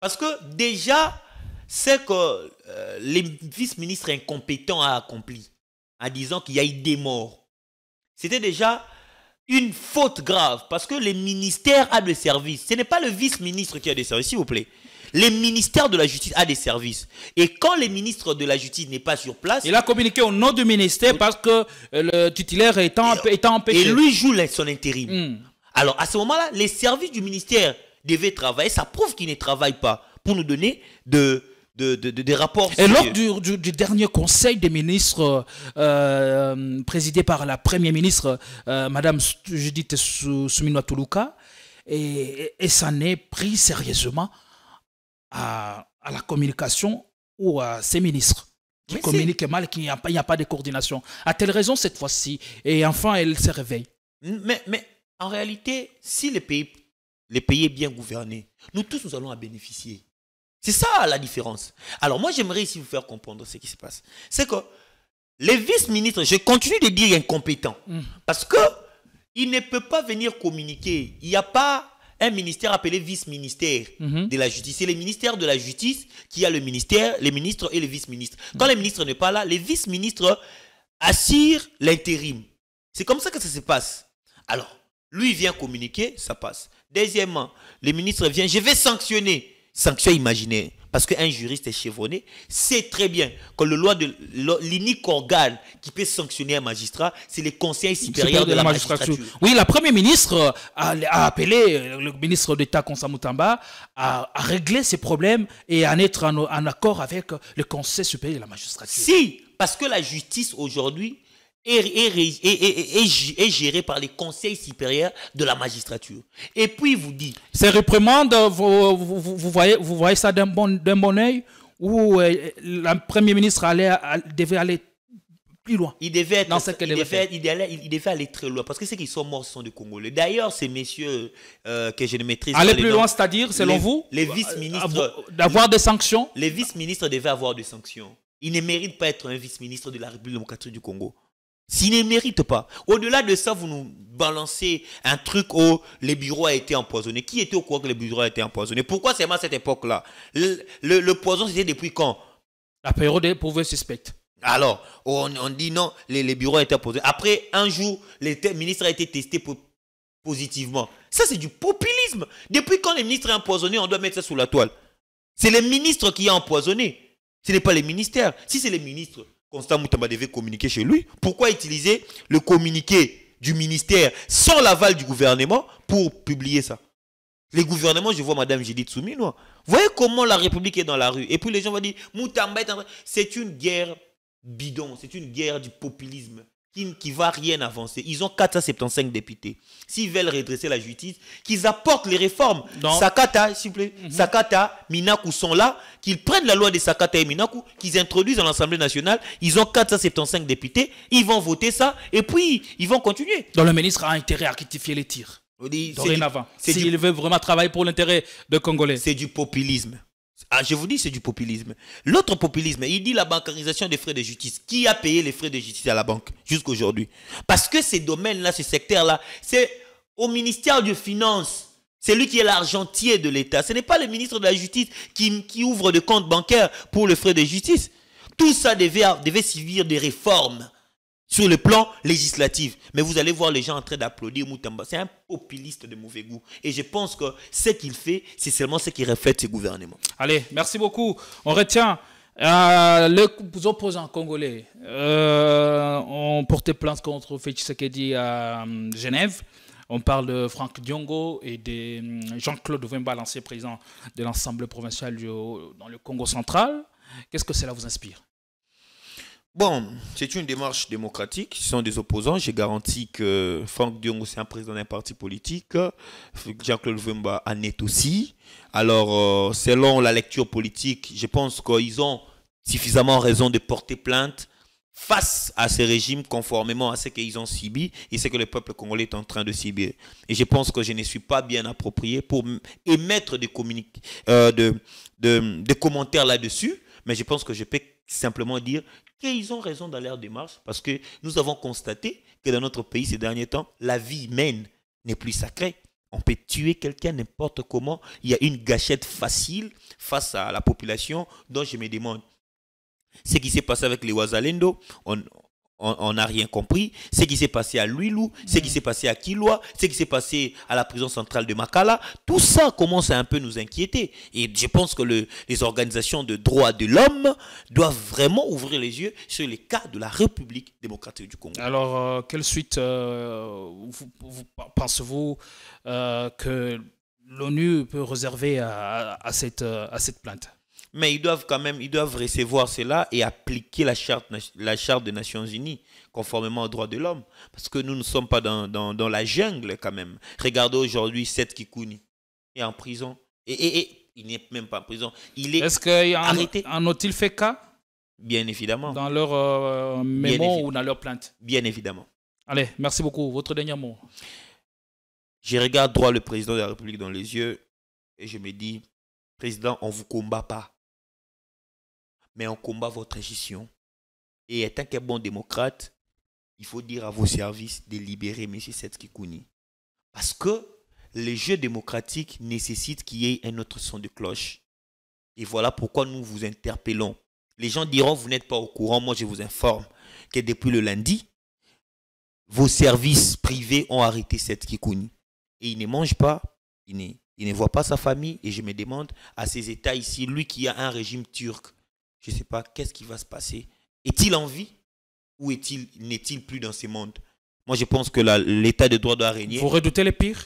Parce que déjà, c'est que les vice-ministres incompétents a accompli en disant qu'il y a eu des morts. C'était déjà une faute grave parce que les ministères ont des services. Ce n'est pas le vice-ministre qui a des services, s'il vous plaît. Les ministères de la justice ont des services. Et quand le ministre de la justice n'est pas sur place... Il a communiqué au nom du ministère parce que le titulaire étant empêché. Et lui joue son intérim. Alors, à ce moment-là, les services du ministère devaient travailler. Ça prouve qu'ils ne travaillent pas pour nous donner des rapports. Et lors du dernier conseil des ministres présidé par la première ministre, Madame Judith Suminwa Tuluka, et s'en est pris sérieusement à la communication ou à ses ministres qui communiquent mal, qu'il n'y a pas de coordination. A-t-elle raison cette fois-ci? Et enfin, elle se réveille. Mais en réalité, si le pays est bien gouverné, nous tous, nous allons en bénéficier. C'est ça la différence. Alors moi, j'aimerais ici vous faire comprendre ce qui se passe. C'est que les vice-ministres, je continue de dire incompétents, parce qu'ils ne peuvent pas venir communiquer. Il n'y a pas un ministère appelé vice-ministère de la justice. C'est le ministère de la justice qui a le ministère, les ministres et les vice-ministres. Quand les ministres ne sont pas là, les vice-ministres assurent l'intérim. C'est comme ça que ça se passe. Alors, lui vient communiquer, ça passe. Deuxièmement, les ministres viennent, je vais sanctionner. Sanction imaginaire. Parce qu'un juriste est chevronné, sait très bien que l'unique organe qui peut sanctionner un magistrat, c'est le Conseil supérieur de la magistrature. Oui, la première ministre a appelé le ministre d'État Konsta Moutamba à régler ces problèmes et à être en accord avec le Conseil supérieur de la magistrature. Si, parce que la justice aujourd'hui est gérée par les conseils supérieurs de la magistrature. Et puis, il vous dit... Ces réprimandes, vous voyez ça d'un bon œil, ou le Premier ministre devait aller plus loin? Il devait aller très loin, parce que ceux qui sont morts sont des Congolais. D'ailleurs, ces messieurs que je ne maîtrise pas... Aller plus loin, c'est-à-dire, selon vous, les vice-ministres... d'avoir des sanctions? Les vice-ministres devaient avoir des sanctions. Ils ne méritent pas être un vice-ministre de la République démocratique du Congo. S'ils ne méritent pas. Au-delà de ça, vous nous balancez un truc où les bureaux ont été empoisonnés. Qui était au courant que les bureaux ont été empoisonnés? Pourquoi seulement à cette époque-là? Le poison, c'était depuis quand? La période des pauvres suspects. Alors, on dit non, les bureaux ont été empoisonnés. Après, un jour, le ministre a été testé positivement. Ça, c'est du populisme. Depuis quand les ministres sont empoisonnés, on doit mettre ça sous la toile. C'est les ministres qui ont empoisonné. Ce n'est pas les ministères. Si c'est les ministres... Konsta Moutamba devait communiquer chez lui. Pourquoi utiliser le communiqué du ministère sans l'aval du gouvernement pour publier ça? Les gouvernements, je vois Madame Judith Suminwa. Vous voyez comment la République est dans la rue. Et puis les gens vont dire, Moutamba est en train... C'est une guerre bidon, c'est une guerre du populisme qui ne va rien avancer. Ils ont 475 députés. S'ils veulent redresser la justice, qu'ils apportent les réformes. Non. Sakata, s'il vous plaît, Sakata, Minakou sont là, qu'ils prennent la loi de Sakata et Minakou, qu'ils introduisent dans l'Assemblée nationale. Ils ont 475 députés, ils vont voter ça, et puis ils vont continuer. Donc le ministre a intérêt à rectifier les tirs. Dorénavant. S'il veut vraiment travailler pour l'intérêt des Congolais. C'est du populisme. Ah, je vous dis, c'est du populisme. L'autre populisme, il dit la bancarisation des frais de justice. Qui a payé les frais de justice à la banque jusqu'à aujourd'hui? Parce que ces domaines-là, ce secteur-là, c'est au ministère des Finances. C'est lui qui est l'argentier de l'État. Ce n'est pas le ministre de la Justice qui ouvre des comptes bancaires pour le frais de justice. Tout ça devait suivre des réformes sur le plan législatif. Mais vous allez voir les gens en train d'applaudir Moutamba. C'est un populiste de mauvais goût. Et je pense que ce qu'il fait, c'est seulement ce qui reflète ce gouvernement. Allez, merci beaucoup. On retient les opposants congolais ont porté plainte contre Félix Tshisekedi à Genève. On parle de Franck Diongo et de Jean-Claude Wemba, l'ancien président de l'Assemblée provinciale dans le Congo central. Qu'est-ce que cela vous inspire? Bon, c'est une démarche démocratique. Ce sont des opposants. J'ai garanti que Franck Diongo, c'est un président d'un parti politique. Jean-Claude Wemba en est aussi. Alors, selon la lecture politique, je pense qu'ils ont suffisamment raison de porter plainte face à ces régimes conformément à ce qu'ils ont subi et ce que le peuple congolais est en train de subir. Et je pense que je ne suis pas bien approprié pour émettre des commentaires là-dessus, mais je pense que je peux simplement dire qu'ils ont raison dans leur démarche parce que nous avons constaté que dans notre pays ces derniers temps, la vie humaine n'est plus sacrée. On peut tuer quelqu'un n'importe comment. Il y a une gâchette facile face à la population dont je me demande. Ce qui s'est passé avec les Ouazalendo, on n'a rien compris. Ce qui s'est passé à Luilou, ce qui s'est passé à Kilwa, ce qui s'est passé à la prison centrale de Makala, tout ça commence à un peu nous inquiéter. Et je pense que les organisations de droits de l'homme doivent vraiment ouvrir les yeux sur les cas de la République démocratique du Congo. Alors, quelle suite pensez-vous que l'ONU peut réserver à cette plainte? Mais ils doivent recevoir cela et appliquer la charte des Nations Unies conformément aux droits de l'homme. Parce que nous ne sommes pas dans la jungle quand même. Regardez aujourd'hui Seth Kikouni. Il est en prison. Et il n'est même pas en prison. Il est arrêté. En ont-ils fait cas? Bien évidemment. Dans leur mémo ou dans leur plainte? Bien évidemment. Allez, merci beaucoup. Votre dernier mot. Je regarde droit le président de la République dans les yeux et je me dis, président, on ne vous combat pas. Mais on combat votre gestion. Et étant qu'un bon démocrate, il faut dire à vos services de libérer M. Seth Kikouni. Parce que les jeux démocratiques nécessitent qu'il y ait un autre son de cloche. Et voilà pourquoi nous vous interpellons. Les gens diront, vous n'êtes pas au courant. Moi, je vous informe que depuis le lundi, vos services privés ont arrêté Seth Kikouni. Et il ne mange pas, il ne voit pas sa famille. Et je me demande, à ces États ici, lui qui a un régime turc, je ne sais pas, qu'est-ce qui va se passer? Est-il en vie ou n'est-il plus dans ce monde? Moi, je pense que l'état de droit doit régner. Vous redoutez le pire?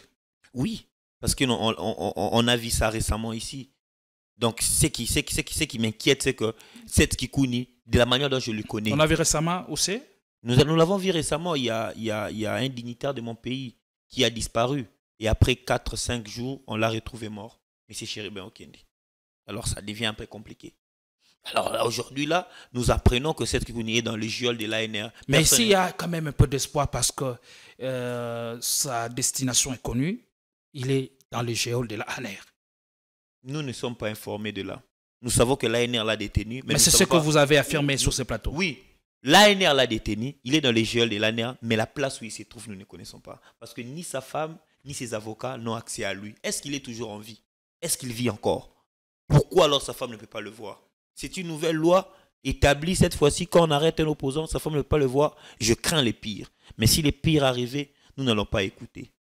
Oui, parce qu'on a vu ça récemment ici. Donc, ce qui m'inquiète, c'est que Seth Kikouni, de la manière dont je le connais... On a vu récemment où c'est? Nous l'avons vu récemment. Il y a un dignitaire de mon pays qui a disparu. Et après 4-5 jours, on l'a retrouvé mort. M. Chéribin Okendi. Alors, ça devient un peu compliqué. Alors aujourd'hui, là, nous apprenons que Seth Kikouni est dans le geôle de l'ANR. Mais ici, il y a quand même un peu d'espoir parce que sa destination est connue. Il est dans le geôle de l'ANR. Nous ne sommes pas informés de là. Nous savons que l'ANR l'a détenu. Mais c'est ce que vous avez affirmé sur ce plateau. Oui, l'ANR l'a détenu. Il est dans le geôle de l'ANR, mais la place où il se trouve, nous ne connaissons pas. Parce que ni sa femme, ni ses avocats n'ont accès à lui. Est-ce qu'il est toujours en vie? Est-ce qu'il vit encore? Pourquoi alors sa femme ne peut pas le voir? C'est une nouvelle loi établie cette fois-ci. Quand on arrête un opposant, sa femme ne peut pas le voir. Je crains les pires. Mais si les pires arrivaient, nous n'allons pas écouter.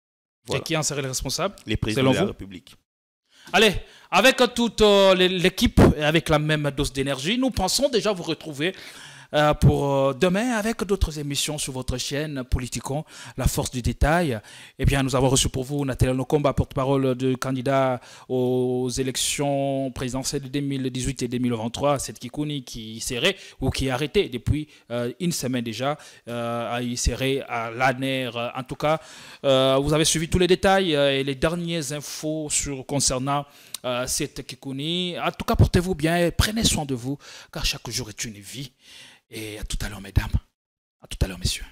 Voilà. Et qui en serait le responsable? Les présidents de la République. Allez, avec toute l'équipe et avec la même dose d'énergie, nous pensons déjà vous retrouver pour demain avec d'autres émissions sur votre chaîne Politicon, la force du détail. Eh bien, nous avons reçu pour vous Nathalie Nokomba, porte-parole du candidat aux élections présidentielles de 2018 et 2023, Seth Kikouni qui serait ou qui est arrêté depuis une semaine déjà. Il serait à l'ANR. En tout cas, vous avez suivi tous les détails et les dernières infos concernant Seth Kikouni. En tout cas, portez-vous bien et prenez soin de vous, car chaque jour est une vie. Et à tout à l'heure, mesdames. À tout à l'heure, messieurs.